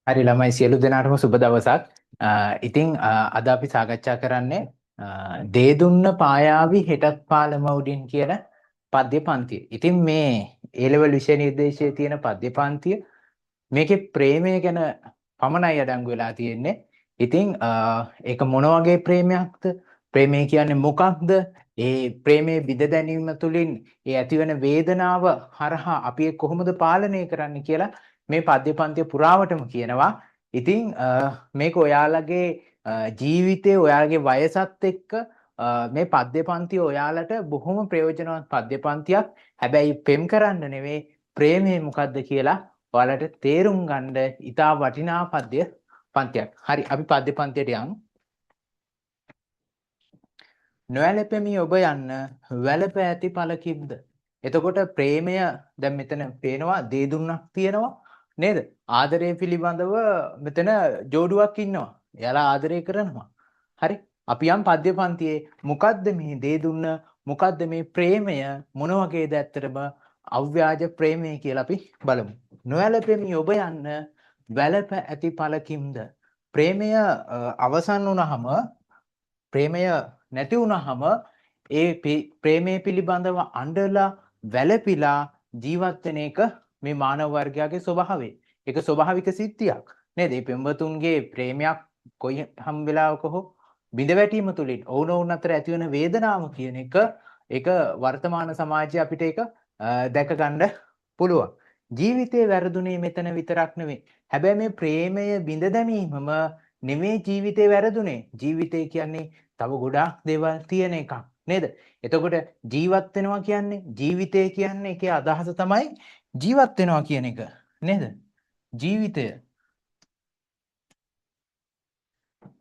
හරි ළමයි සියලු දෙනාටම සුබ දවසක්. ඉතින් අද අපි සාකච්ඡා කරන්නේ දේ දුන්න පායාවි හෙටත් පාලම උඩින් කියන පද්‍ය පන්තිය. ඉතින් මේ A level විෂය නිර්දේශයේ තියෙන පද්‍ය පන්තිය මේකේ ප්‍රේමය ගැන පමණයි අඩංගු වෙලා තියෙන්නේ. ඉතින් ඒක මොන වගේ ප්‍රේමයක්ද? ප්‍රේමය කියන්නේ මොකක්ද? ඒ ප්‍රේමයේ විද දැනීම තුළින් ඒ ඇතිවන වේදනාව හරහා අපි ඒක කොහොමද පාලනය කරන්න කියලා මේ පද්‍ය පන්තිය පුරාවටම කියනවා. ඉතින් මේක ඔයාලගේ ජීවිතේ ඔයාලගේ වයසත් එක්ක මේ පද්‍ය පන්තිය ඔයාලට බොහොම ප්‍රයෝජනවත් පද්‍ය පන්තියක්. හැබැයි පෙම් කරන්න නෙවෙයි ප්‍රේමය මොකද්ද කියලා ඔයාලට තේරුම් ගන්න ඉතා වටිනා පද්‍ය පන්තියක්. හරි අපි පද්‍ය පන්තියට යමු. නොවැළපෙමි ඔබ යන්න වැළප ඇති පළකින්ද. එතකොට ප්‍රේමය දැන් මෙතන පේනවා දේ දුන්නක් තියෙනවා නේද? ආදරය පිළිබඳව මෙතන ජෝඩුවක් ඉන්නවා. එයාලා ආදරය කරනවා. හරි. අපි යම් පද්‍ය පන්තියේ මොකද්ද මේ දේ දුන්න මොකද්ද මේ ප්‍රේමය මොන වගේද ඇත්තටම අව්‍යාජ ප්‍රේමය කියලා අපි බලමු. නොවැළපෙමි ඔබ යන්න වැළප ඇති පළකින්ද. ප්‍රේමය අවසන් වුණාම ප්‍රේමය නැති වුණාම ඒ ප්‍රේමය පිළිබඳව අඬලා වැළපිලා ජීවත් වෙන එක මේ මානව වර්ගයාගේ ස්වභාවය. ඒක ස්වභාවික සිද්ධියක් නේද? මේ පෙම්වතුන්ගේ ප්‍රේමයක් කොයි හැම වෙලාවක හෝ බිඳ වැටීම තුළින් ඔවුනොවුන් අතර ඇතිවන වේදනාව කියන එක ඒක වර්තමාන සමාජයේ අපිට ඒක දැක ගන්න පුළුවන්. ජීවිතේ වැරදුනේ මෙතන විතරක් නෙවෙයි. හැබැයි මේ ප්‍රේමය බිඳ දැමීමම නෙමෙයි ජීවිතේ වැරදුනේ. ජීවිතේ කියන්නේ තව ගොඩාක් දේවල් තියෙන එකක් නේද? එතකොට ජීවත් වෙනවා කියන්නේ ජීවිතය කියන්නේ ඒකේ අදහස තමයි ජීවත් වෙනවා කියන එක නේද? ජීවිතය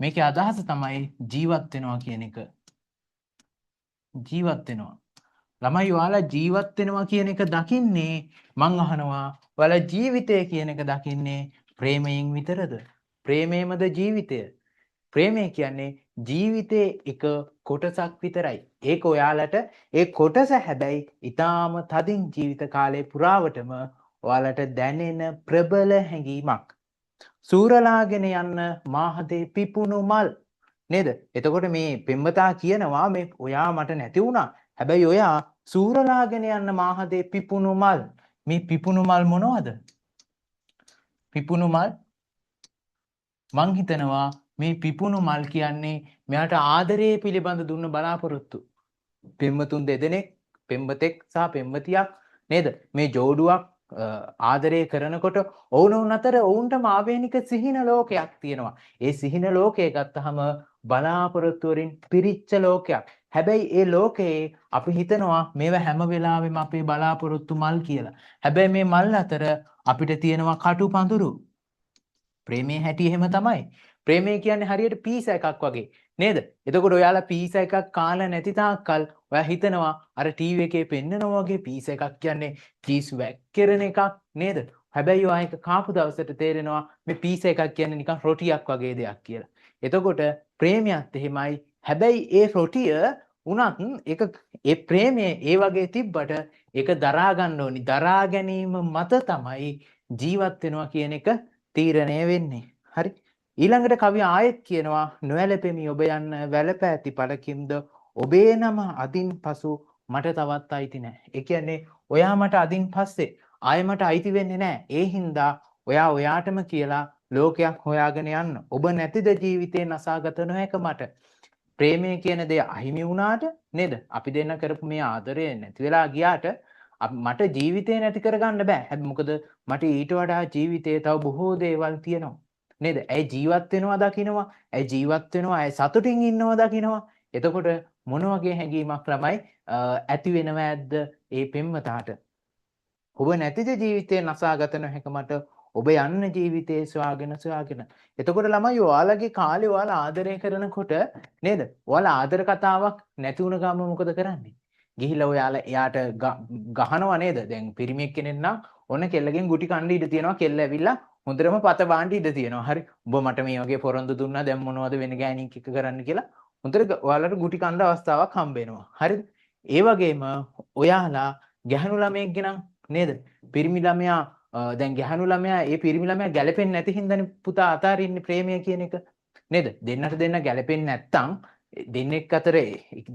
මේකේ අදහස තමයි ජීවත් වෙනවා කියන එක. ජීවත් වෙනවා. ළමයි ඔයාලා ජීවත් වෙනවා කියන එක දකින්නේ මං අහනවා ඔයාලා ජීවිතය කියන එක දකින්නේ ප්‍රේමයෙන් විතරද? ප්‍රේමයමද ජීවිතය? ප්‍රේමය කියන්නේ ජීවිතේ එක කොටසක් විතරයි. ඒක ඔයාලට ඒ කොටස හැබැයි ඊටාම තදින් ජීවිත කාලය පුරාවටම ඔයාලට දැනෙන ප්‍රබල හැඟීමක්. සූරලාගෙන යන්න මාහදේ පිපුණු මල් නේද? එතකොට මේ පෙම්වතා කියනවා මේ ඔයා මට නැති වුණා. හැබැයි ඔයා සූරලාගෙන යන්න මාහදේ පිපුණු මල්. මේ පිපුණු මල් මොනවද? පිපුණු මල් මං හිතනවා මේ පිපුණු මල් කියන්නේ මෙයාට ආදරයේ පිළිබඳ දුන්න බලාපොරොත්තු. පෙම්වතුන් දෙදෙනෙක් පෙම්වතෙක් සහ පෙම්වතියක් නේද? මේ ජෝඩුවක් ආදරය කරනකොට ඔවුනොවුන් අතර ඔවුන්ටම ආවේනික සිහින ලෝකයක් තියෙනවා. ඒ සිහින ලෝකය ගත්තහම බලාපොරොත්තු වලින් පිරිච්ච ලෝකයක්. හැබැයි ඒ ලෝකේ අපි හිතනවා මේව හැම වෙලාවෙම අපේ බලාපොරොත්තු මල් කියලා. හැබැයි මේ මල් අතර අපිට තියෙනවා කටු පඳුරු. ප්‍රේමයේ හැටි එහෙම තමයි. ප්‍රේමය කියන්නේ හරියට පීසා එකක් වගේ නේද? එතකොට ඔයාලා පීසා එකක් කාලා නැති තාක්කල් ඔයා හිතනවා අර ටීවී එකේ පෙන්නනවා වගේ පීසා එකක් කියන්නේ චීස් වැක්කිරන එකක් නේද? හැබැයි ඔයා ඒක කාපු දවසට තේරෙනවා මේ පීසා එකක් කියන්නේ නිකන් රොටියක් වගේ දෙයක් කියලා. එතකොට ප්‍රේමයත් එහෙමයි. හැබැයි ඒ රොටිය උනත් ඒක ඒ ප්‍රේමය ඒ වගේ තිබ්බට ඒක දරා ගන්න ඕනි. දරා ගැනීම මත තමයි ජීවත් වෙනවා කියන එක තීරණය වෙන්නේ. හරි. ඊළඟට කවිය ආයෙත් කියනවා නොවැළපෙමි ඔබ යන්න වැළප ඇති පළකින්ද ඔබේ නම අදින් පසු මට තවත් අයිති නැහැ. ඒ කියන්නේ ඔයා මට අදින් පස්සේ ආයෙ මට අයිති වෙන්නේ නැහැ. ඒ හින්දා ඔයා ඔයාටම කියලා ලෝකයක් හොයාගෙන යන්න. ඔබ නැතිද ජීවිතේ නසාගත නොහැක මට. ප්‍රේමය කියන දේ අහිමි වුණාට නේද? අපි දෙන්න කරපු මේ ආදරය නැති වෙලා ගියාට මට ජීවිතේ නැති කරගන්න බෑ. හැබැයි මොකද මට ඊට වඩා ජීවිතේ තව බොහෝ දේවල් තියෙනවා. නේද? ඇයි ජීවත් වෙනවා දකින්නවා. ඇයි ජීවත් වෙනවා. ඇයි සතුටින් ඉන්නවා දකින්නවා. එතකොට මොන වගේ හැඟීමක් ළමයි ඇති වෙනව ඇද්ද ඒ පෙම්වතාට? ඔබ නැතිද ජීවිතේ නසාගත නොහැක මට ඔබ යන්න ජීවිතේ සොයාගෙන. එතකොට ළමයි ඔයාලගේ කාලේ ඔයාලා ආදරය කරනකොට නේද? ඔයාලා ආදර කතාවක් නැති වුණ ගම මොකද කරන්නේ? ගිහිල්ලා ඔයාලා එයාට ගහනවා නේද? දැන් පිරිමියෙක් කෙනෙක් නම් ඔන්න කෙල්ලගෙන් ගුටි කන්න ඉඩ තියෙනවා. කෙල්ල ඇවිල්ලා හොඳටම පත බාන්න ඉඩ තියෙනවා. හරි. ඔබ මට මේ වගේ පොරොන්දු දුන්නා. දැන් මොනවද වෙන ගෑණික් එක්ක කරන්න කියලා හොඳට ඔයාලට ගුටි කන්න අවස්ථාවක් හම්බ වෙනවා. හරිද? ඒ වගේම ඔයාලා ගැහණු ළමයෙක් ගෙනම් නේද? පිරිමි ළමයා දැන් ගැහණු ළමයා ඒ පිරිමි ළමයා ගැලපෙන්නේ නැති හින්දානේ පුතා අතාරින්නේ ප්‍රේමය කියන එක. නේද? දෙන්නට දෙන්න ගැලපෙන්නේ නැත්තම් දෙන්නෙක් අතර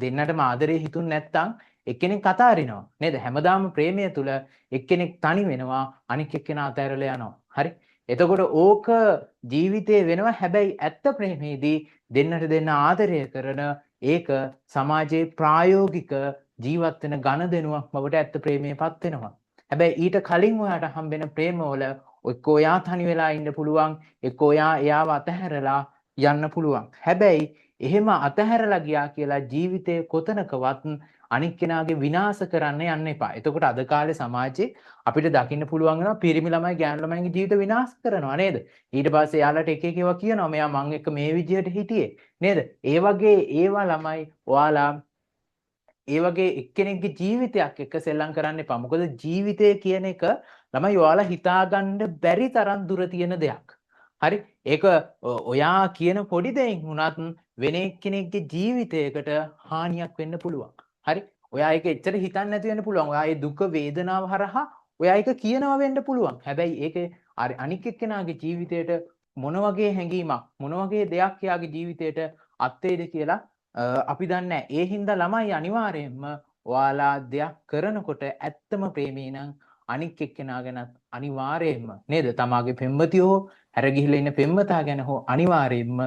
දෙන්නටම ආදරේ හිතුනේ නැත්තම් එක්කෙනෙක් අතාරිනවා. නේද? හැමදාම ප්‍රේමය තුල එක්කෙනෙක් තනි වෙනවා, අනික් එක්කෙනා අතහැරලා යනවා. හරි? එතකොට ඕක ජීවිතේ වෙනවා. හැබැයි ඇත්ත ප්‍රේමයේදී දෙන්නට දෙන්න ආදරය කරන ඒක සමාජයේ ප්‍රායෝගික ජීවත් වෙන ඝනදෙනුවක් බවට ඇත්ත ප්‍රේමයටපත් වෙනවා. හැබැයි ඊට කලින් ඔයාට හම්බෙන ප්‍රේමවල එක්ක ඔයා තනි වෙලා ඉන්න පුළුවන්, එක්ක ඔයා එයාව අතහැරලා යන්න පුළුවන්. හැබැයි එහෙම අතහැරලා ගියා කියලා ජීවිතේ කොතනකවත් අනික් කෙනාගේ විනාශ කරන්න යන්න එපා. එතකොට අද කාලේ සමාජයේ අපිට දකින්න පුළුවන් වෙනවා පිරිමි ළමයි ගෑනු ළමයිගේ ජීවිත විනාශ කරනවා නේද? ඊට පස්සේ යාළුවට එක එක ඒවා කියනවා මෙයා මං එක්ක මේ විදියට හිටියේ නේද? ඒ වගේ ඒවා ළමයි ඔයාලා ඒ වගේ එක්කෙනෙක්ගේ ජීවිතයක් එක්ක සෙල්ලම් කරන්න එපා. මොකද ජීවිතය කියන එක ළමයි ඔයාලා හිතාගන්න බැරි තරම් දුර තියෙන දෙයක්. හරි? ඒක ඔයා කියන පොඩි දෙයක් වුණත් වෙන එක්කෙනෙක්ගේ ජීවිතයකට හානියක් වෙන්න පුළුවන්. හරි? ඔයා ඒක එච්චර හිතන්නේ නැති වෙන්න පුළුවන්. ඔයා ඒ දුක වේදනාව හරහා ඔයා ඒක කියනවා වෙන්න පුළුවන්. හැබැයි ඒක අනික් එක්කෙනාගේ ජීවිතයට මොන වගේ හැඟීමක් මොන වගේ දෙයක් යාගේ ජීවිතයට අත්වේද කියලා අපි දන්නේ. ඒ හින්දා ළමයි අනිවාර්යයෙන්ම ඔයාලා දෙයක් කරනකොට ඇත්තම ප්‍රේමී නම් අනික් එක්කෙනා ගැනත් අනිවාර්යයෙන්ම නේද? තමාගේ පෙම්වතිය හෝ හැර ගිහිල්ලා ඉන්න පෙම්වතා ගැන හෝ අනිවාර්යයෙන්ම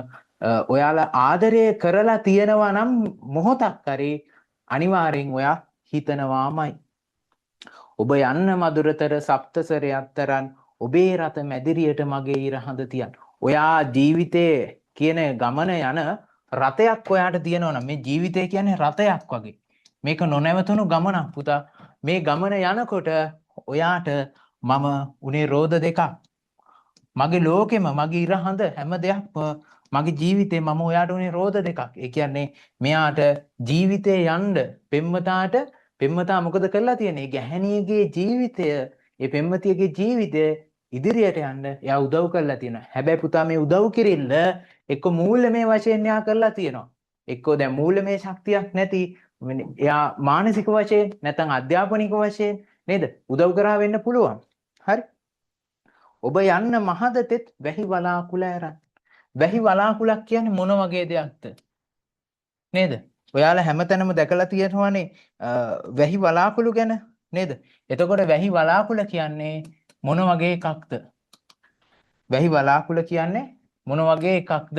ඔයාලා ආදරය කරලා තියෙනවා නම් මොහොතක් හරි අනිවාර්යෙන් ඔයා හිතනවාමයි. ඔබ යන්න මధుරතර සප්තසරයත්තරන් ඔබේ රත මැදිරියට මගේ ඉරහඳ තියන්. ඔයා ජීවිතේ කියන ගමන යන රතයක් ඔයාට තියෙනවා නම් මේ ජීවිතය කියන්නේ රතයක් වගේ. මේක නොනැවතුණු ගමනක් පුතා. මේ ගමන යනකොට ඔයාට මම උනේ රෝද දෙකක්. මගේ ලෝකෙම මගේ ඉරහඳ හැම දෙයක්ම මගේ ජීවිතේ මම ඔයාට උනේ රෝද දෙකක්. ඒ කියන්නේ මෙයාට ජීවිතේ යන්න පෙම්වතා මොකද කරලා තියෙන්නේ? ගැහණියගේ ජීවිතය, ඒ පෙම්වතියගේ ජීවිතය ඉදිරියට යන්න එයා උදව් කරලා තියෙනවා. හැබැයි පුතා මේ උදව් කිරිල්ල එක්ක මූල්‍යමය වශයෙන් එයා කරලා තියෙනවා. එක්කෝ දැන් මූල්‍යමය ශක්තියක් නැති එයා මානසික වශයෙන් නැත්නම් අධ්‍යාපනික වශයෙන් නේද? උදව් කරා වෙන්න පුළුවන්. හරි? ඔබ යන්න මහදතෙත් වැහි වලාකුළ ඇරන්. වැහි වලාකුළක් කියන්නේ මොන වගේ දෙයක්ද? නේද? ඔයාලා හැමතැනම දැකලා තියෙනවානේ වැහි වලාකුළු ගැන නේද? එතකොට වැහි වලාකුළ කියන්නේ මොන වගේ එකක්ද? වැහි වලාකුළ කියන්නේ මොන වගේ එකක්ද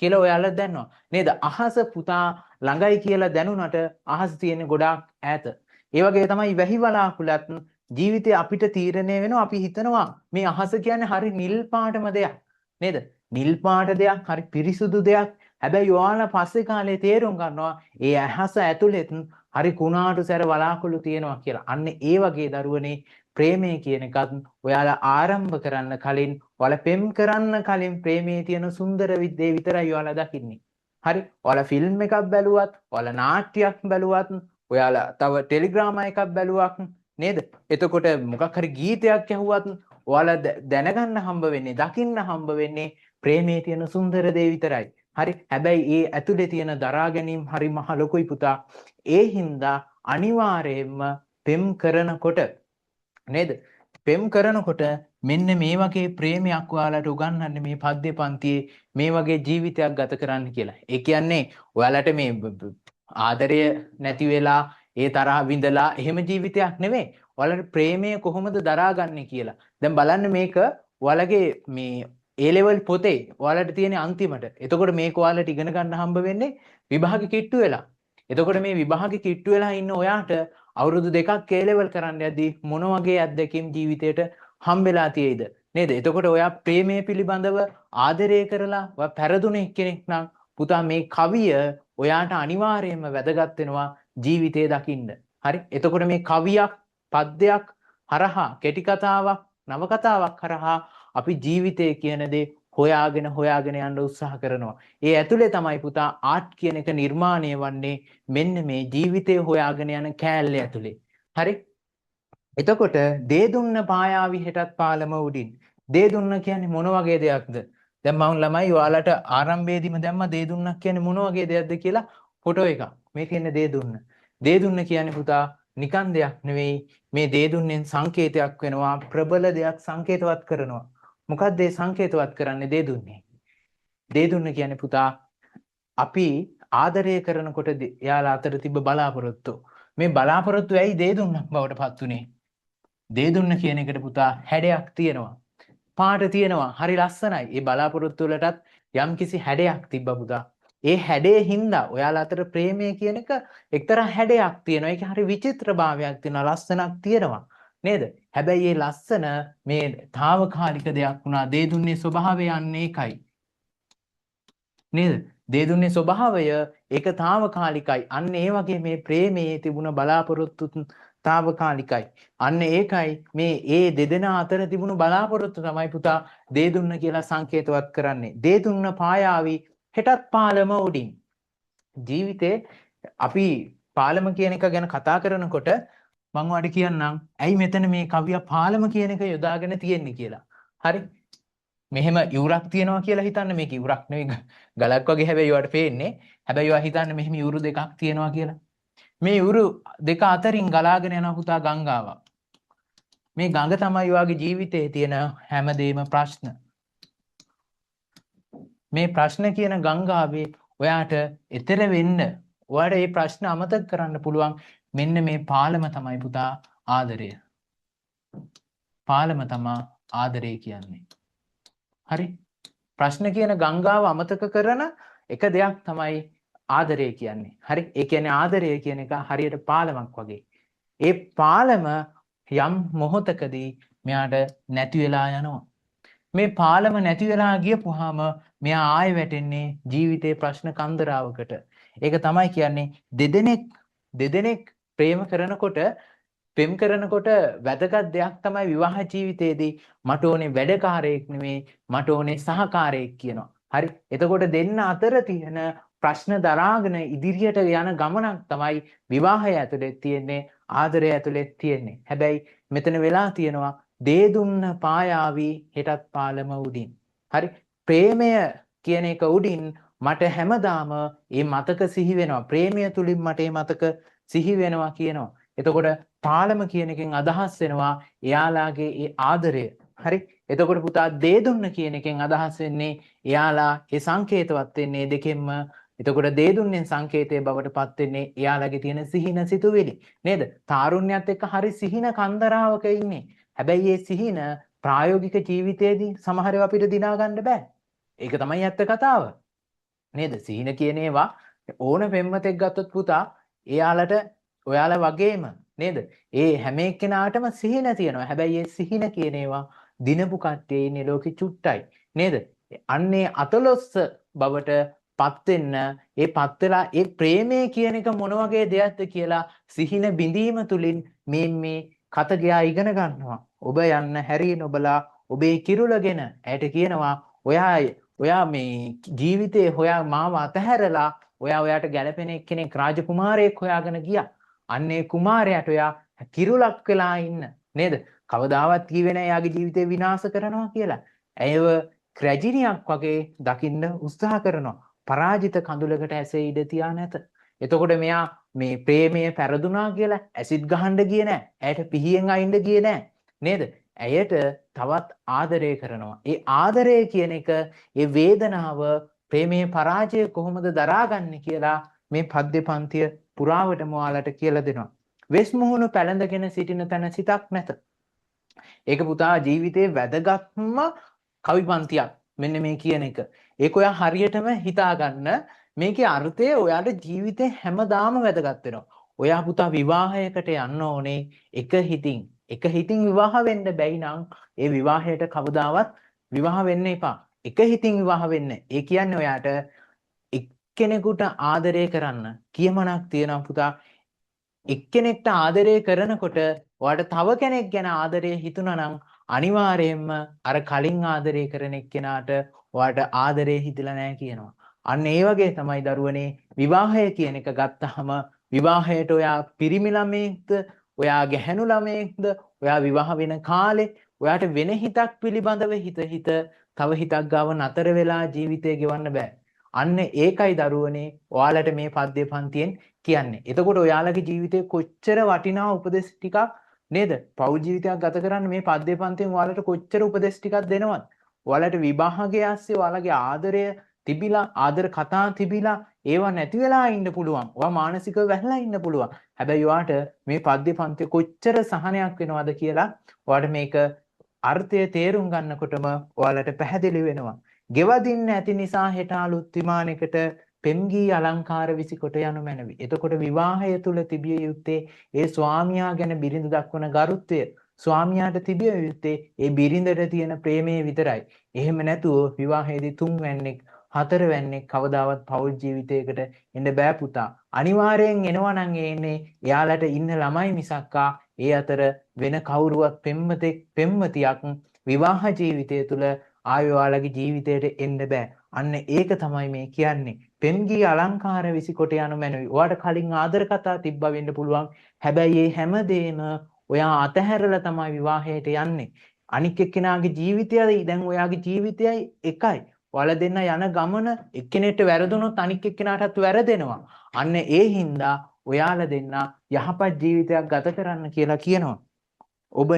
කියලා ඔයාලා දන්නවා නේද? අහස පුතා ළඟයි කියලා දැනුණට අහස තියෙන ගොඩාක් ඈත. ඒ වගේ තමයි වැහි වලාකුළත් ජීවිතේ අපිට තීරණය වෙනවා. අපි හිතනවා මේ අහස කියන්නේ හරි නිල් පාටම දෙයක් නේද? නිල් පාට දෙයක්, හරි පිරිසුදු දෙයක්. හැබැයි ඔයාලා පස්සේ කාලේ තේරුම් ගන්නවා ඒ අහස ඇතුළෙත් හරි කුණාටු සැර වලාකුළු තියෙනවා කියලා. අන්න ඒ වගේ දරුවනේ ප්‍රේමය කියන එකත් ඔයාලා ආරම්භ කරන්න කලින්, ඔයාලා පෙම් කරන්න කලින් ප්‍රේමයේ තියෙන සුන්දර විද්දේ විතරයි ඔයාලා දකින්නේ. හරි? ඔයාලා ෆිල්ම් එකක් බැලුවත්, ඔයාලා නාට්‍යයක් බැලුවත්, ඔයාලා තව ටෙලිග්‍රාමා එකක් බැලුවක් නේද? එතකොට මොකක් හරි ගීතයක් ඇහුවත් ඔයාලා දැනගන්න හම්බ වෙන්නේ, දකින්න හම්බ වෙන්නේ ප්‍රේමයේ තියෙන සුන්දර දේ විතරයි. හරි? හැබැයි ඒ ඇතුලේ තියෙන දරා ගැනීම හරි මහ ලොකුයි පුතා. ඒ හින්දා අනිවාර්යයෙන්ම පෙම් කරනකොට නේද? පෙම් කරනකොට මෙන්න මේ වගේ ප්‍රේමයක් ඔයාලට උගන්වන්නේ මේ පද්‍ය පන්තියේ මේ වගේ ජීවිතයක් ගත කරන්න කියලා. ඒ කියන්නේ ඔයාලට මේ ආදරය නැති වෙලා ඒ තරහ විඳලා එහෙම ජීවිතයක් නෙවෙයි. ඔයාලට ප්‍රේමය කොහොමද දරාගන්නේ කියලා. දැන් බලන්න මේක ඔයාලගේ මේ A level පොතේ ඔයාලට තියෙන අන්තිමට. එතකොට මේක ඔයාලට ඉගෙන ගන්න හම්බ වෙන්නේ විභාග කිට්ටු වෙලා. එතකොට මේ විභාග කිට්ටු වෙලා ඉන්න ඔයාට අවුරුදු දෙකක් A level කරන්න යද්දී මොන වගේ අත්දැකීම් ජීවිතේට හම්බෙලා තියෙයිද නේද? එතකොට ඔයා ප්‍රේමය පිළිබඳව ආදරය කරලා ඔයා පෙරදුන කෙනෙක් නම් පුතා මේ කවිය ඔයාට අනිවාර්යයෙන්ම වැදගත් වෙනවා ජීවිතේ දකින්න. හරි? එතකොට මේ කවියක්, පද්‍යයක් හරහා, කෙටි කතාවක්, නවකතාවක් හරහා අපි ජීවිතය කියන දේ හොයාගෙන යන්න උත්සාහ කරනවා. ඒ ඇතුලේ තමයි පුතා ආර්ට් කියන එක නිර්මාණය වන්නේ මෙන්න මේ ජීවිතය හොයාගෙන යන කෑල්ල ඇතුලේ. හරි? එතකොට දේ දුන්න පායාවි හෙටත් පාලම උඩින්. දේ දුන්න කියන්නේ මොන වගේ දෙයක්ද? දැන් මම ළමයි ඔයාලට ආරම්භයේදීම දැම්ම දේ දුන්නක් කියන්නේ මොන වගේ දෙයක්ද කියලා ෆොටෝ එකක්. මේ තියෙන දේ දුන්න. දේ දුන්න කියන්නේ පුතා නිකන් දෙයක් නෙවෙයි. මේ දේ දුන්නෙන් සංකේතයක් වෙනවා. ප්‍රබල දෙයක් සංකේතවත් කරනවා. මොකක්ද ඒ සංකේතවත් කරන්නේ දේ දුන්නේ? දේ දුන්න කියන්නේ පුතා අපි ආදරය කරනකොට එයාලා අතර තිබ්බ බලාපොරොත්තු. මේ බලාපොරොත්තු ඇයි දේ දුන්නක් බවට පත් උනේ? දේ දුන්න කියන එකට පුතා හැඩයක් තියෙනවා. පාට තියෙනවා. හරි ලස්සනයි. ඒ බලාපොරොත්තු වලටත් යම්කිසි හැඩයක් තිබ්බ පුතා. ඒ හැඩේ හින්දා ඔයාලා අතර ප්‍රේමය කියන එක එක්තරා හැඩයක් තියෙනවා. ඒක හරි විචිත්‍රභාවයක් තියෙනවා. ලස්සනක් තියෙනවා. නේද? හැබැයි මේ ලස්සන මේ తాවකාලික දෙයක් වුණා. දේ දුන්නේ ස්වභාවය යන්නේ ඒකයි. නේද? දේ දුන්නේ ස්වභාවය ඒක తాවකාලිකයි. අන්න ඒ වගේ මේ ප්‍රේමයේ තිබුණ බලාපොරොත්තු తాවකාලිකයි. අන්න ඒකයි මේ ඒ දෙදෙනා අතර තිබුණු බලාපොරොත්තු තමයි පුතා දේ දුන්න කියලා සංකේතවත් කරන්නේ. දේ දුන්න පායාවි හෙටත් පාලම උඩින්. ජීවිතේ අපි පාලම කියන එක ගැන කතා කරනකොට මම ඔයාලට කියන්නම් ඇයි මෙතන මේ කවිය පාලම කියන එක යොදාගෙන තියෙන්නේ කියලා. හරි? මෙහෙම යුරක් තියනවා කියලා හිතන්න. මේක යුරක් නෙවෙයි ගලක් වගේ. හැබැයි ඔයාලට පේන්නේ. හැබැයි ඔයා හිතන්න මෙහෙම යුරු දෙකක් තියනවා කියලා. මේ යුරු දෙක අතරින් ගලාගෙන යන පුතා ගංගාවක්. මේ ගඟ තමයි ඔයාගේ ජීවිතයේ තියෙන හැමදේම ප්‍රශ්න. මේ ප්‍රශ්න කියන ගංගාවේ ඔයාට එතර වෙන්න ඔයාට මේ ප්‍රශ්න අමතක කරන්න පුළුවන් මෙන්න මේ පාලම තමයි පුතා ආදරය. පාලම තමයි ආදරය කියන්නේ. හරි? ප්‍රශ්න කියන ගංගාව අමතක කරන එක දෙයක් තමයි ආදරය කියන්නේ. හරි? ඒ කියන්නේ ආදරය කියන එක හරියට පාලමක් වගේ. ඒ පාලම යම් මොහොතකදී මෙයාට නැති වෙලා යනවා. මේ පාලම නැති වෙලා ගියපුවාම මෙයා ආයෙ වැටෙන්නේ ජීවිතේ ප්‍රශ්න කන්දරාවකට. ඒක තමයි කියන්නේ දෙදෙනෙක් ප්‍රේම කරනකොට පෙම් කරනකොට වැදගත් දෙයක් තමයි විවාහ ජීවිතයේදී මට ඕනේ වැඩකාරයෙක් නෙමෙයි මට ඕනේ සහකාරයෙක් කියනවා. හරි? එතකොට දෙන්න අතර තියෙන ප්‍රශ්න දරාගෙන ඉදිරියට යන ගමනක් තමයි විවාහය ඇතුලේ තියෙන්නේ, ආදරය ඇතුලේ තියෙන්නේ. හැබැයි මෙතන වෙලා තියෙනවා දේ දුන්න පායාවි හෙටත් පාලම උඩින්. හරි? ප්‍රේමය කියන එක උඩින් මට හැමදාම මේ මතක සිහි වෙනවා. ප්‍රේමය තුලින් මට මේ මතක සිහි වෙනවා කියනවා. එතකොට පාලම කියන එකෙන් අදහස් වෙනවා එයාලාගේ ඒ ආදරය. හරි? එතකොට පුතා දේ දුන්න කියන එකෙන් අදහස් වෙන්නේ එයාලා ඒ සංකේතවත් වෙන්නේ දෙකෙන්ම. එතකොට දේ දුන්නෙන් සංකේතයේ බවට පත් වෙන්නේ එයාලගේ තියෙන සිහින සිතුවිලි. නේද? තාරුණ්‍යයත් එක්ක හරි සිහින කන්දරාවක ඉන්නේ. හැබැයි මේ සිහින ප්‍රායෝගික ජීවිතයේදී සමහරව අපිට දිනා ගන්න බෑ. ඒක තමයි ඇත්ත කතාව. නේද? සිහින කියන ඒවා ඕන පෙම්වතෙක් ගත්තොත් පුතා එයාලට ඔයාලා වගේම නේද? ඒ හැම එක්කෙනාටම සිහින තියෙනවා. හැබැයි මේ සිහින කියන ඒවා දිනපු කට්ටිය ඉන්නේ ලෝකෙ චුට්ටයි. නේද? අන්නේ අතලොස්ස බවට පත් වෙන්න ඒ පත් වෙලා ඒ ප්‍රේමය කියන එක මොන වගේ දෙයක්ද කියලා සිහින බිඳීම තුලින් මේ කත ගියා ඉගෙන ගන්නවා. ඔබ යන්න හැරී නොබලා ඔබේ කිරුලගෙන ඇයට කියනවා ඔයා මේ ජීවිතේ හොයා මාව අතහැරලා ඔයාට ගැළපෙන කෙනෙක් රාජකුමාරයෙක් හොයාගෙන ගියා. අන්නේ කුමාරයාට ඔයා කිරුලක් වෙලා ඉන්න. නේද? කවදාවත් කිව්වේ නැහැ එයාගේ ජීවිතේ විනාශ කරනවා කියලා. ඇයව ක්‍රැජිනියක් වගේ දකින්න උත්සාහ කරනවා. පරාජිත කඳුලකට ඇසේ ඉඩ තියා නැත. එතකොට මෙයා මේ ප්‍රේමය පෙරදුනා කියලා ඇසිඩ් ගහන්න ගියේ නැහැ. ඇයට පිහියෙන් අයින්න ගියේ නැහැ. නේද? ඇයට තවත් ආදරය කරනවා. ඒ ආදරය කියන එක ඒ වේදනාව ප්‍රේමයේ පරාජය කොහොමද දරාගන්නේ කියලා මේ පද්‍ය පන්තිය පුරාවටම ඔයාලට කියලා දෙනවා. වෙස් මුහුණු පැලඳගෙන සිටින තැන සිතක් නැත. ඒක පුතා ජීවිතේ වැදගත්ම කවි පන්තියක්. මෙන්න මේ කියන එක. ඒක ඔයා හරියටම හිතා ගන්න. මේකේ අර්ථය ඔයාට ජීවිතේ හැමදාම වැදගත් වෙනවා. ඔයා පුතා විවාහයකට යන්න ඕනේ එක හිතින්. එක හිතින් විවාහ වෙන්න බැයි නම් ඒ විවාහයට කවදාවත් විවාහ වෙන්න එපා. එක හිතින් විවාහ වෙන්න. ඒ කියන්නේ ඔයාට එක්කෙනෙකුට ආදරය කරන්න කියමනක් තියෙනවා පුතා. එක්කෙනෙක්ට ආදරය කරනකොට ඔයාට තව කෙනෙක් ගැන ආදරය හිතුණා නම් අනිවාර්යයෙන්ම අර කලින් ආදරය කරන එක්කෙනාට ඔයාට ආදරය හිතලා නැහැ කියනවා. අන්න ඒ වගේ තමයි දරුවනේ විවාහය කියන එක ගත්තාම විවාහයට ඔයා පිරිමි ළමයෙක්ද ඔයා ගැහැණු ළමයෙක්ද ඔයා විවාහ වෙන කාලේ ඔයාට වෙන හිතක් පිළිබඳව හිත තව හිතක් ගාව නතර වෙලා ජීවිතය ගෙවන්න බෑ. අන්න ඒකයි දරුවනේ ඔයාලට මේ පද්‍ය පන්තියෙන් කියන්නේ. එතකොට ඔයාලගේ ජීවිතේ කොච්චර වටිනා උපදෙස් ටිකක් නේද? පෞල් ජීවිතයක් ගත කරන්න මේ පද්‍ය පන්තියෙන් ඔයාලට කොච්චර උපදෙස් ටිකක් දෙනවද? ඔයාලට විභාගය ඇස්සේ ඔයාලගේ ආදරය තිබිලා ආදර කතා තිබිලා ඒවා නැති වෙලා ඉන්න පුළුවන්. ඔයා මානසිකව වැහලා ඉන්න පුළුවන්. හැබැයි ඔයාට මේ පද්‍ය පන්තිය කොච්චර සහනයක් වෙනවද කියලා ඔයාට මේක අර්ථය තේරුම් ගන්නකොටම ඔයාලට පැහැදිලි වෙනවා. ගෙවදින්න ඇති නිසා හෙට අලුත් විමානයකට පෙම්ගී අලංකාර විසිකොට යනු මැනවි. එතකොට විවාහය තුල තිබිය යුත්තේ ඒ ස්වාමියා ගැන බිරිඳ දක්වන ගරුත්වය. ස්වාමියාට තිබිය යුත්තේ ඒ බිරිඳට තියෙන ප්‍රේමය විතරයි. එහෙම නැතුව විවාහයේදී තුන්වැන්නෙක් හතරවැන්නෙක් කවදාවත් පෞල් ජීවිතයකට එන්න බෑ පුතා. අනිවාර්යෙන් එනවා නම් එන්නේ එයාලට ඉන්න ළමයි මිසක්කා ඒ අතර වෙන කවුරුවත් පෙම්වතියක් විවාහ ජීවිතය තුල ආයෙ ඔයාලගේ ජීවිතයට එන්න බෑ. අන්න ඒක තමයි මේ කියන්නේ. පෙම්ගී අලංකාර විසිකොට යනු මැනවි. ඔයාට කලින් ආදර කතා තිබ්බා වෙන්න පුළුවන්. හැබැයි මේ හැමදේම ඔයා අතහැරලා තමයි විවාහයට යන්නේ. අනික් එක්කෙනාගේ ජීවිතයයි දැන් ඔයාගේ ජීවිතයයි එකයි. ඔයාලා දෙන්න යන ගමන එක්කෙනෙක්ට වැරදුනොත් අනික් එක්කෙනාටත් වැරදෙනවා. අන්න ඒ හින්දා ඔයාලා දෙන්න යහපත් ජීවිතයක් ගත කරන්න කියලා කියනවා. ඔබ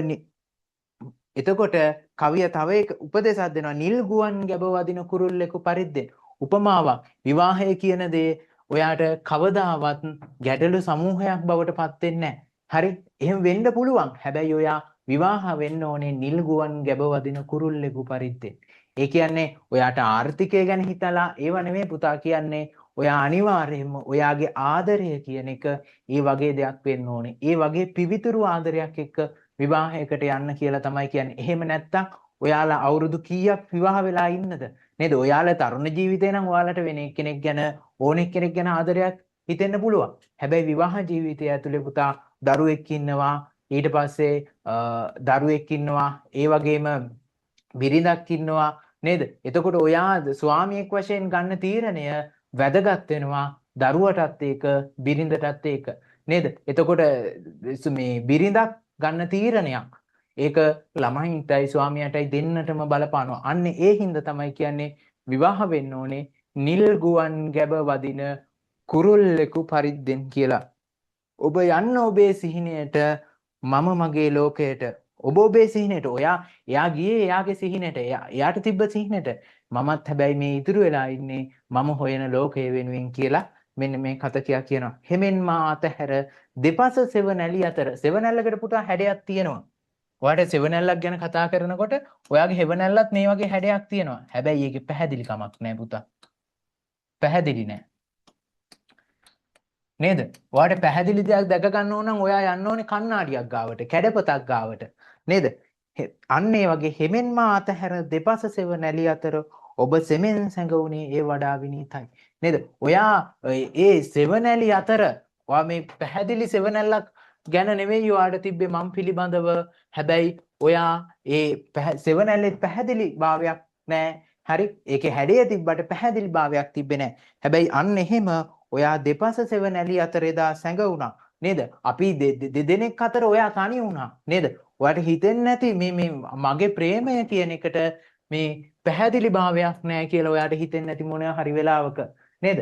එතකොට කවිය තව එක උපදේශයක් දෙනවා. නිල් ගුවන් ගැබ වදින කුරුල්ලෙකු පරිද්දෙන්. උපමාවක්. විවාහය කියන දේ ඔයාට කවදාවත් ගැටලු සමූහයක් බවට පත් වෙන්නේ නැහැ. හරි? එහෙම වෙන්න පුළුවන්. හැබැයි ඔයා විවාහ වෙන්න ඕනේ නිල් ගුවන් ගැබ වදින කුරුල්ලෙකු පරිද්දෙන්. ඒ කියන්නේ ඔයාට ආර්ථිකය ගැන හිතලා ඒව නෙමෙයි පුතා කියන්නේ. ඔයා අනිවාර්යයෙන්ම ඔයාගේ ආදරය කියන එක ඒ වගේ දෙයක් වෙන්න ඕනේ. ඒ වගේ පිවිතුරු ආදරයක් එක්ක විවාහයකට යන්න කියලා තමයි කියන්නේ. එහෙම නැත්තම් ඔයාලා අවුරුදු කීයක් විවාහ වෙලා ඉන්නද? නේද? ඔයාලා තරුණ ජීවිතේ නම් ඔයාලට වෙන එක්කෙනෙක් ගැන ඕන එක්කෙනෙක් ගැන ආදරයක් හිතෙන්න පුළුවන්. හැබැයි විවාහ ජීවිතය ඇතුලේ පුතා දරුවෙක් ඉන්නවා, ඊට පස්සේ දරුවෙක් ඉන්නවා, ඒ වගේම බිරිඳක් ඉන්නවා නේද? එතකොට ඔයා ස්වාමියෙක් වශයෙන් ගන්න තීරණය වැදගත් වෙනවා දරුවටත් ඒක බිරිඳටත් ඒක නේද? එතකොට මේ බිරිඳක් ගන්න තීරණයක් ඒක ළමයින්ටයි ස්වාමියාටයි දෙන්නටම බලපානවා. අන්න ඒ හින්දා තමයි කියන්නේ විවාහ වෙන්න ඕනේ නිල් ගුවන් ගැබ වදින කුරුල්ලෙකු පරිද්දෙන් කියලා. ඔබ යන්න ඔබේ සිහිනයට මම මගේ ලෝකයට. ඔබ ඔබේ සිහිනයට එයා ගියේ එයාගේ සිහිනයට එයාට තිබ්බ සිහිනයට. මමත් හැබැයි මේ ඉතුරු වෙලා ඉන්නේ මම හොයන ලෝකය වෙනුවෙන් කියලා මෙන්න මේ කතකයා කියනවා. හෙමෙන් මා අතහැර දෙපස සෙවණැලි අතර. සෙවණැල්ලකට පුතා හැඩයක් තියෙනවා. ඔයාට සෙවණැල්ලක් ගැන කතා කරනකොට ඔයාගේ හෙවණැල්ලත් මේ වගේ හැඩයක් තියෙනවා. හැබැයි ඒකේ පැහැදිලිකමක් නැහැ පුතා. පැහැදිලි නැහැ. නේද? ඔයාට පැහැදිලි දෙයක් දැක ගන්න ඕන නම් ඔයා යන්න ඕනේ කණ්ණාඩියක් ගාවට, කැඩපතක් ගාවට. නේද? අන්න ඒ වගේ හෙමෙන් මා අතහැර දෙපස සෙවණැලි අතර ඔබ සෙමෙන් සැඟවුනේ ඒ වඩා විනීතයි. නේද? ඔයා ඒ සෙවණැලි අතර ඔයා මේ පැහැදිලි සෙවණැල්ලක් ගැන නෙවෙයි ඔයාට තිබ්බේ මම පිළිබඳව. හැබැයි ඔයා ඒ සෙවණැල්ලේ පැහැදිලි භාවයක් නැහැ. හරි? ඒකේ හැඩය තිබ්බට පැහැදිලි භාවයක් තිබ්බේ නැහැ. හැබැයි අන්න එහෙම ඔයා දෙපස සෙවණැලි අතර එදා සැඟවුණා. නේද? අපි දෙදෙනෙක් අතර ඔයා තනි වුණා. නේද? ඔයාට හිතෙන්නේ නැති මේ මගේ ප්‍රේමය කියන එකට මේ පැහැදිලි භාවයක් නැහැ කියලා ඔයාට හිතෙන්නේ නැති මොනවා හරි වෙලාවක. නේද?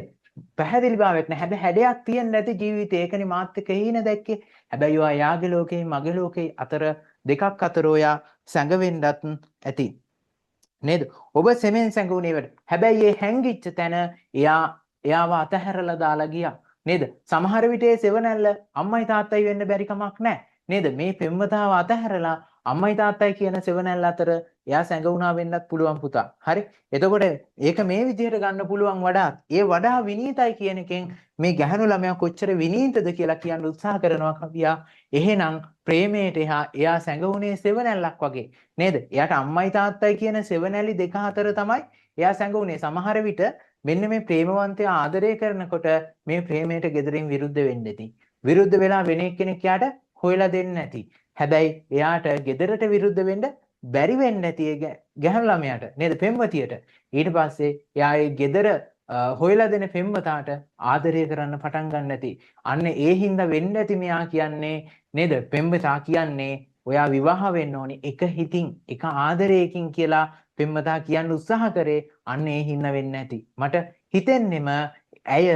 පැහැදිලි භාවයක් නැහැ. හැබැයි හැඩයක් තියෙන්නේ නැති ජීවිතේ. ඒකනේ මාත් එක්ක හීන දැක්කේ. හැබැයි ඔයා යාගේ ලෝකේ මගේ ලෝකේ අතර දෙකක් අතර ඔයා සැඟවෙන්නත් ඇති. නේද? ඔබ සෙමෙන් සැඟුණේ වට. හැබැයි මේ හැංගිච්ච තැන එයාව අතහැරලා දාලා ගියා. නේද? සමහර විට ඒ සෙවණැල්ල අම්මයි තාත්තයි වෙන්න බැරි කමක් නැහැ. නේද? මේ පෙම්වතාව අතහැරලා අම්මයි තාත්තයි කියන සෙවණැල්ල අතර එයා සැඟවුණා වෙන්නත් පුළුවන් පුතා. හරි? එතකොට ඒක මේ විදිහට ගන්න පුළුවන් වඩාත් ඒ වඩා විනීතයි කියන එකෙන් මේ ගැහණු ළමයා කොච්චර විනීතද කියලා කියන්න උත්සාහ කරනවා කවියා. එහෙනම් ප්‍රේමයට එයා සැඟවුණේ සෙවණැල්ලක් වගේ. නේද? එයාට අම්මයි තාත්තයි කියන සෙවණැලි දෙක අතර තමයි එයා සැඟවුණේ. සමහර විට මෙන්න මේ ප්‍රේමවන්තයා ආදරය කරනකොට මේ ප්‍රේමයට gederin විරුද්ධ වෙන්න ඇති. විරුද්ධ වෙලා වෙන එක්කෙනෙක් යාට හොයලා දෙන්නේ නැති. හැබැයි එයාට gederට විරුද්ධ වෙන්න බැරි වෙන්නේ නැති ගැහණු ළමයාට නේද? පෙම්වතියට. ඊට පස්සේ එයා ඒ gedර හොයලා දෙන පෙම්වතාට ආදරය කරන්න පටන් ගන්න නැති. අන්න ඒ හින්දා වෙන්න ඇති මෙයා කියන්නේ නේද? පෙම්වතා කියන්නේ ඔයා විවාහ වෙන්න ඕනේ එක හිතින් එක ආදරයකින් කියලා පෙම්වතා කියන්න උත්සාහ කරේ. අන්න ඒ හින්දා වෙන්න ඇති. මට හිතෙන්නෙම ඇය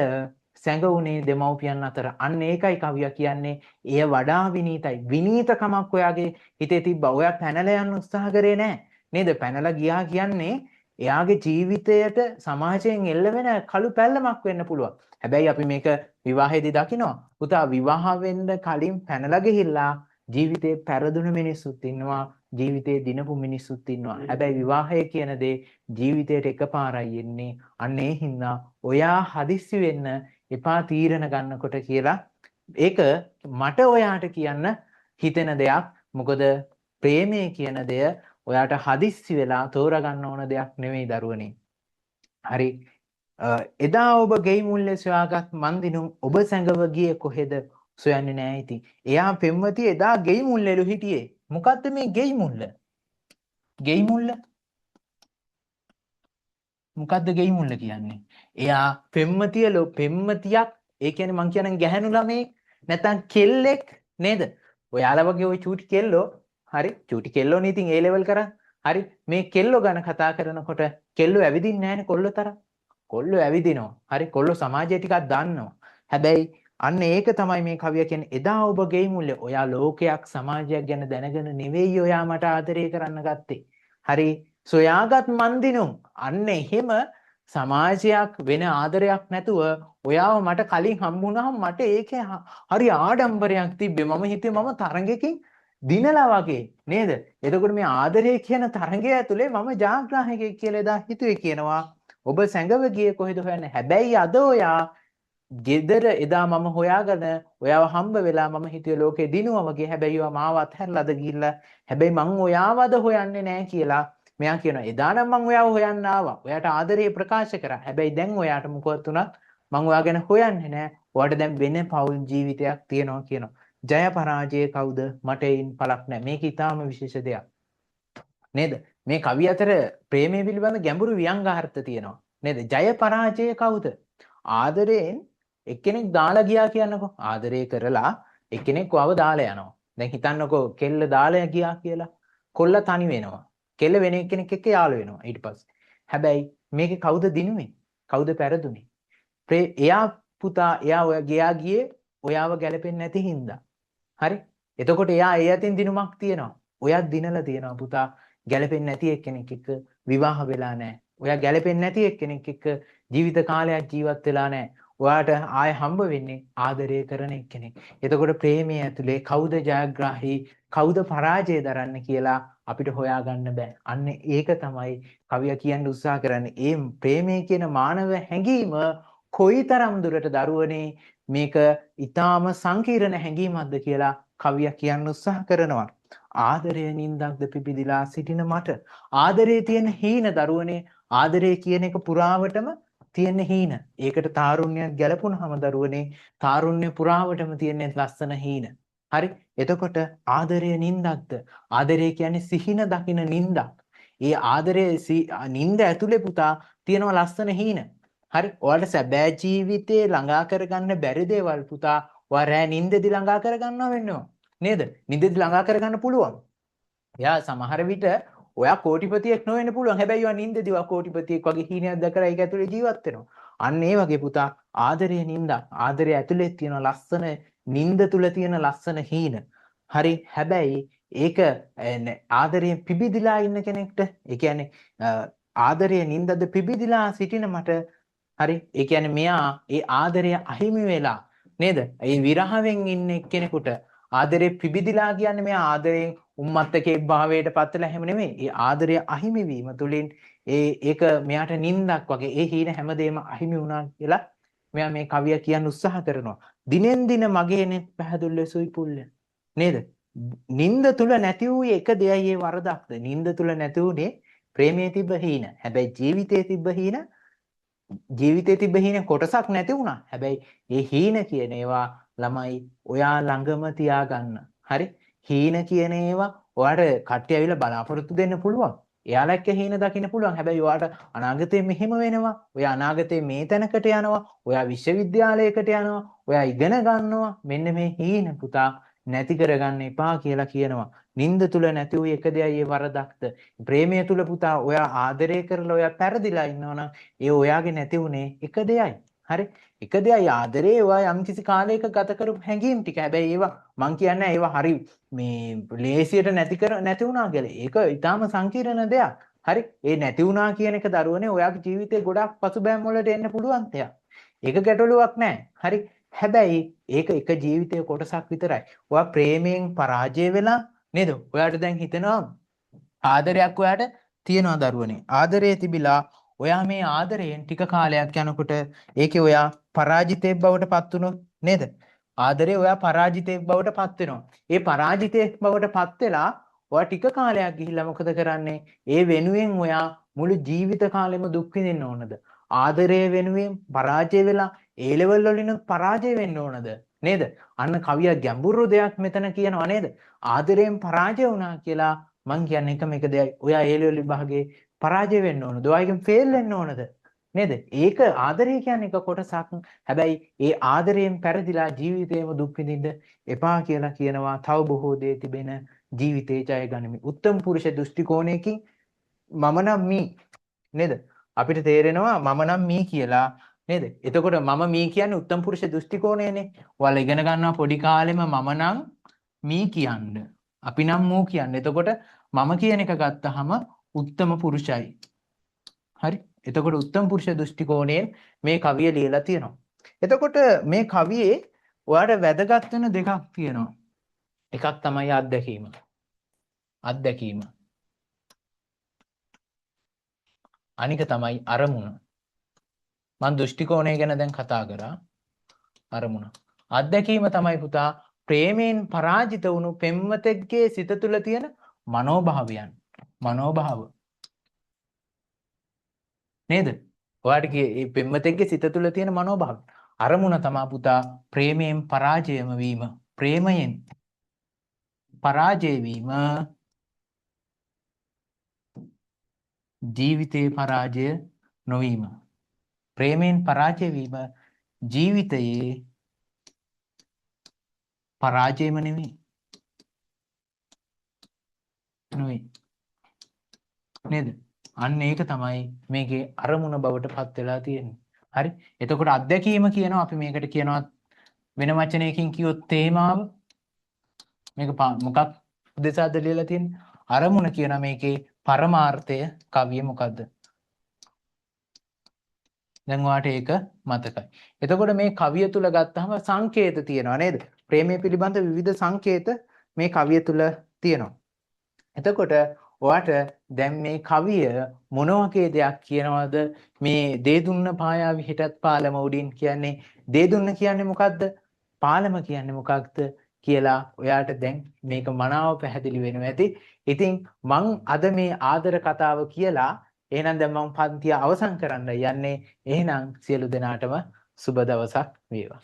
සැඟවුනේ දෙමව්පියන් අතර. අන්න ඒකයි කවියා කියන්නේ. එය වඩා විනීතයි. විනීතකමක් ඔයාගේ හිතේ තිබ්බා. ඔයා පැනලා යන්න උත්සාහ කරේ නැහැ. නේද? පැනලා ගියා කියන්නේ එයාගේ ජීවිතයට සමාජයෙන් එල්ල වෙන කළු පැල්ලමක් වෙන්න පුළුවන්. හැබැයි අපි මේක විවාහයේදී දකිනවා. පුතා විවාහ වෙන්න කලින් පැනලා ගිහිල්ලා ජීවිතේ පෙරදුන මිනිස්සුත් ඉන්නවා. ජීවිතේ දිනපු මිනිස්සුත් ඉන්නවා. හැබැයි විවාහය කියන දේ ජීවිතයට එකපාරයි එන්නේ. අන්න ඒ හින්දා ඔයා හදිස්සි වෙන්න එපා තීරණ ගන්නකොට කියලා ඒක මට ඔයාට කියන්න හිතෙන දෙයක්. මොකද ප්‍රේමය කියන දෙය ඔයාට හදිස්සි වෙලා තෝරගන්න ඕන දෙයක් නෙවෙයි දරුවනේ. හරි. එදා ඔබ ගෙයි මුල්ලේ සොයාගත් මන්දිනුම් ඔබ සැඟව ගියේ කොහෙද සොයන්නේ නෑ ඉතින්. එයා පෙම්වතිය එදා ගෙයි මුල්ලේලු හිටියේ. මොකද්ද මේ ගෙයි මුල්ල? ගෙයි මුල්ල මොකද්ද ගෙයි මුල්ල කියන්නේ? එයා පෙම්වතියක් ඒ කියන්නේ මං කියන්නේ ගැහැණු ළමෙක් නැත්නම් කෙල්ලෙක් නේද? ඔයාලා වගේ ওই චූටි කෙල්ලෝ හරි චූටි කෙල්ලෝනේ ඉතින් A level කරා. හරි මේ කෙල්ලෝ ගැන කතා කරනකොට කෙල්ලෝ ඇවිදින්නේ නැහැනේ කොල්ලෝ තරම්. කොල්ලෝ ඇවිදිනවා. හරි කොල්ලෝ සමාජය ටිකක් දන්නවා. හැබැයි අන්න ඒක තමයි මේ කවිය කියන්නේ. එදා ඔබ ගෙයි මුල්ලේ ඔයා ලෝකයක් සමාජයක් ගැන දැනගෙන නෙවෙයි ඔයා මට ආදරය කරන්න ගත්තේ. හරි සොයාගත් මන්දිනුම් අන්න එහෙම සමාජයක් වෙන ආදරයක් නැතුව ඔයාව මට කලින් හම්බුනහම මට ඒකේ හරි ආඩම්බරයක් තිබ්බේ. මම හිතුවේ මම තරඟකින් දිනලා වගේ නේද? එතකොට මේ ආදරය කියන තරඟය ඇතුලේ මම ජාග්‍රාහකයෙක් කියලා එදා හිතුවේ කියනවා. ඔබ සැඟව ගියේ කොහෙද හොයන්නේ? හැබැයි අද ඔයා ගෙදර එදා මම හොයාගෙන ඔයාව හම්බ වෙලා මම හිතුවේ ලෝකේ දිනුවා වගේ. හැබැයි ඔයා මාව අත්හැරලාද ගිහිල්ලා. හැබැයි මං ඔයාවද හොයන්නේ නැහැ කියලා මෙයා කියනවා. එදා නම් මං ඔයාව හොයන්න ආවා. ඔයාට ආදරේ ප්‍රකාශ කරා. හැබැයි දැන් ඔයාට මොකවත් උනත් මං ඔයා ගැන හොයන්නේ නැහැ. ඔයාට දැන් වෙන පෞල් ජීවිතයක් තියෙනවා කියනවා. ජය පරාජය කවුද? මට ඒන් පළක් නැහැ. මේක ඊටාම විශේෂ දෙයක්. නේද? මේ කවිය අතර ප්‍රේමය පිළිබඳ ගැඹුරු ව්‍යංගාර්ථ තියෙනවා. නේද? ජය පරාජය කවුද? ආදරයෙන් එක්කෙනෙක් දාලා ගියා කියන්නකෝ. ආදරය කරලා එක්කෙනෙක් වව දාලා යනවා. දැන් හිතන්නකෝ කෙල්ල දාලා ගියා කියලා. කොල්ල තනි වෙනවා. කෙල්ල වෙන එක්කෙනෙක් එක්ක යාළු වෙනවා ඊට පස්සේ. හැබැයි මේකේ කවුද දිනුනේ? කවුද පෙරදුනේ? එයා පුතා එයා ඔය ගියේ ඔයාව ගැලපෙන්නේ නැති හින්දා. හරි? එතකොට එයා ඒ අතින් දිනුමක් තියෙනවා. ඔයත් දිනලා තියෙනවා පුතා. ගැලපෙන්නේ නැති එක්කෙනෙක් එක්ක විවාහ වෙලා නැහැ. ඔයා ගැලපෙන්නේ නැති එක්කෙනෙක් එක්ක ජීවිත කාලයක් ජීවත් වෙලා නැහැ. ඔයාට ආය හම්බ වෙන්නේ ආදරය කරන එක්කෙනෙක්. එතකොට ප්‍රේමයේ ඇතුලේ කවුද ජයග්‍රාහී කවුද පරාජය දරන්න කියලා අපිට හොයාගන්න බෑ. අන්න ඒක තමයි කවිය කියන්න උත්සාහ කරන්නේ. ඒ ප්‍රේමයේ කියන මානව හැඟීම කොයිතරම් දුරට දරුවනේ මේක ඊටාම සංකීර්ණ හැඟීමක්ද කියලා කවිය කියන්න උත්සාහ කරනවා. ආදරය නින්දක්ද පිබිදිලා සිටින මට ආදරයේ තියෙන හීන දරුවනේ ආදරය කියන එක පුරාවටම තියෙන හීන. ඒකට තාරුණ්‍යයක් ගැලපුණාම දරුවනේ තාරුණ්‍ය පුරාවටම තියෙන ලස්සන හීන. හරි? එතකොට ආදරය නින්දක්ද? ආදරය කියන්නේ සිහින දකින නින්දක්. ඒ ආදරයේ නින්ද ඇතුලේ පුතා තියෙනවා ලස්සන හීන. හරි? ඔයාලට සැබෑ ජීවිතේ ළඟා කරගන්න බැරි දේවල් පුතා ඔයා රෑ නින්දෙදි ළඟා කරගන්නවා වෙන්නවා. නේද? නින්දෙදි ළඟා කරගන්න පුළුවන්. එයා සමහර විට ඔයා කෝටිපතියෙක් නොවෙන්න පුළුවන්. හැබැයි ඔයා නින්දෙදි ඔයා කෝටිපතියෙක් වගේ හීනයක් දැකලා ඒක ඇතුලේ ජීවත් වෙනවා. අන්න ඒ වගේ පුතා ආදරය නින්දා. ආදරය ඇතුලේ තියෙන ලස්සන නින්ද තුල තියෙන ලස්සන හීන. හරි? හැබැයි ඒක ආදරයෙන් පිබිදිලා ඉන්න කෙනෙක්ට ඒ කියන්නේ ආදරයේ නින්දද පිබිදිලා සිටින මට හරි? ඒ කියන්නේ මෙයා ඒ ආදරය අහිමි වෙලා නේද? ඒ විරහවෙන් ඉන්න කෙනෙකුට ආදරේ පිබිදිලා කියන්නේ මෙයා ආදරයෙන් උම්මත්තකෙක් භාවයට පත්වලා හැම නෙමෙයි. ඒ ආදරය අහිමි වීම තුළින් ඒක මෙයාට නින්දක් වගේ ඒ හීන හැමදේම අහිමි වුණා කියලා මෙයා මේ කවිය කියන්න උත්සාහ කරනවා. දිනෙන් දින මගේ නෙත් පැහැදුල්ල සුයිපුල්ල. නේද? නින්ද තුල නැති වූ එක දෙයයි ඒ වරදක්ද? නින්ද තුල නැති වුනේ ප්‍රේමයේ තිබ්බ හීන. හැබැයි ජීවිතයේ තිබ්බ හීන කොටසක් නැති වුණා. හැබැයි ඒ හීන කියන ඒවා ළමයි ඔයා ළඟම තියාගන්න. හරි? හීන කියන ඒවා ඔයාට කට්ටිය ඇවිල්ලා බලාපොරොත්තු දෙන්න පුළුවන්. එයාලා එක්ක හීන දකින්න පුළුවන්. හැබැයි ඔයාට අනාගතේ මෙහෙම වෙනවා. ඔයා අනාගතේ මේ තැනකට යනවා. ඔයා විශ්වවිද්‍යාලයකට යනවා. ඔයා ඉගෙන ගන්නවා. මෙන්න මේ හීන පුතා නැති කරගන්න එපා කියලා කියනවා. නින්ද තුල නැති වූ එක දෙයයි ඒ වරදක්ද? ප්‍රේමය තුල පුතා ඔයා ආදරය කරලා ඔයා පෙරදිලා ඉන්නවනම් ඒ ඔයාගේ නැති උනේ එක දෙයයි. හරි. එක දෙයයි ආදරේ ඒවා යම්කිසි කාලයක ගත කරපු හැඟීම් ටික. හැබැයි ඒවා මං කියන්නේ ඒවා හරි මේ ලේසියට නැති වුණා කියලා. ඒක ඊටාම සංකීර්ණ දෙයක්. හරි. ඒ නැති වුණා කියන එක දරුවනේ ඔයාගේ ජීවිතේ ගොඩක් පසුබෑම් වලට එන්න පුළුවන් දෙයක්. ඒක ගැටලුවක් නෑ. හරි. හැබැයි ඒක එක ජීවිතයේ කොටසක් විතරයි. ඔයා ප්‍රේමයෙන් පරාජය වෙලා නේද? ඔයාට දැන් හිතෙනවා ආදරයක් ඔයාට තියෙනවා දරුවනේ. ආදරය තිබිලා ඔයා මේ ආදරයෙන් ටික කාලයක් යනකොට ඒකේ ඔයා පරාජිතයෙක් බවට පත් වුණොත් නේද? ආදරේ ඔයා පරාජිතයෙක් බවට පත් වෙනවා. ඒ පරාජිතයෙක් බවට පත් වෙලා ඔයා ටික කාලයක් ගිහිල්ලා මොකද කරන්නේ? ඒ වෙනුවෙන් ඔයා මුළු ජීවිත කාලෙම දුක් විඳින්න ඕනද? ආදරය වෙනුවෙන් පරාජය වෙලා ඒ ලෙවල් වලිනුත් පරාජය වෙන්න ඕනද? නේද? අන්න කවිය ගැඹුරු දෙයක් මෙතන කියනවා නේද? ආදරයෙන් පරාජය වුණා කියලා මං කියන්නේ එකම එක දෙයයි. ඔයා ඒ ලෙවල් විභාගේ පරාජය වෙන්න ඕනද? ඔයා එකෙන් ෆේල් වෙන්න ඕනද? නේද? ඒක ආදරය කියන්නේ එක කොටසක්. හැබැයි ඒ ආදරයෙන් පෙරදිලා ජීවිතේම දුක් විඳින්න එපා කියලා කියනවා. තව බොහෝ දේ තිබෙන ජීවිතේ ජය ගනිමි. උත්තම පුරුෂ දෘෂ්ටි කෝණයකින් මම නම් මී නේද? අපිට තේරෙනවා මම නම් මී කියලා නේද? එතකොට මම මී කියන්නේ උත්තම පුරුෂ දෘෂ්ටි කෝණයනේ. ඔයාලා ඉගෙන ගන්නවා පොඩි කාලෙම මම නම් මී කියන්න. අපි නම් මූ කියන්නේ. එතකොට මම කියන එක ගත්තාම උත්තම පුරුෂයි. හරි. එතකොට උත්තම පුරුෂ දෘෂ්ටි කෝණයෙන් මේ කවිය ලියලා තියෙනවා. එතකොට මේ කවියේ ඔයාට වැදගත් වෙන දෙකක් තියෙනවා. එකක් තමයි අත්දැකීම. අත්දැකීම. අනික තමයි අරමුණ. මම දෘෂ්ටි කෝණය ගැන දැන් කතා කරා. අරමුණ. අත්දැකීම තමයි පුතා ප්‍රේමයෙන් පරාජිත වුණු පෙම්වතෙක්ගේ සිත තුළ තියෙන මනෝභාවයන්. මනෝභාව. නේද? ඔයාට මේ පෙම්වතෙක්ගේ සිත තුළ තියෙන මනෝභාව. අරමුණ තමයි පුතා ප්‍රේමයෙන් පරාජයම වීම. ප්‍රේමයෙන් පරාජය වීම ජීවිතේ පරාජය නොවීම. ප්‍රේමයෙන් පරාජය වීම ජීවිතයේ පරාජයම නෙවෙයි. නේද? අන්න ඒක තමයි මේකේ අරමුණ බවට පත් වෙලා තියෙන්නේ. හරි? එතකොට අත්දැකීම කියනවා අපි මේකට කියනවා වෙන වචනයකින් කිව්වොත් තේමාව. මේක මොකක් උදෙසාද ලියලා තියෙන්නේ? අරමුණ කියන මේකේ පරමාර්ථය කවිය මොකද්ද? දැන් ඔයාට ඒක මතකයි. එතකොට මේ කවිය තුල ගත්තාම සංකේත තියෙනවා නේද? ප්‍රේමය පිළිබඳ විවිධ සංකේත මේ කවිය තුල තියෙනවා. එතකොට ඔයාට දැන් මේ කවිය මොන වගේ දෙයක් කියනවද? මේ දේදුන්න පායාවි හිටත් පාලම උඩින් කියන්නේ දේදුන්න කියන්නේ මොකද්ද? පාලම කියන්නේ මොකක්ද කියලා ඔයාට දැන් මේක මනාව පැහැදිලි වෙනවා ඇති. ඉතින් මං අද මේ ආදර කතාව කියලා එහෙනම් දැන් මම පන්තිය අවසන් කරන්න යන්නේ. එහෙනම් සියලු දෙනාටම සුබ දවසක් වේවා.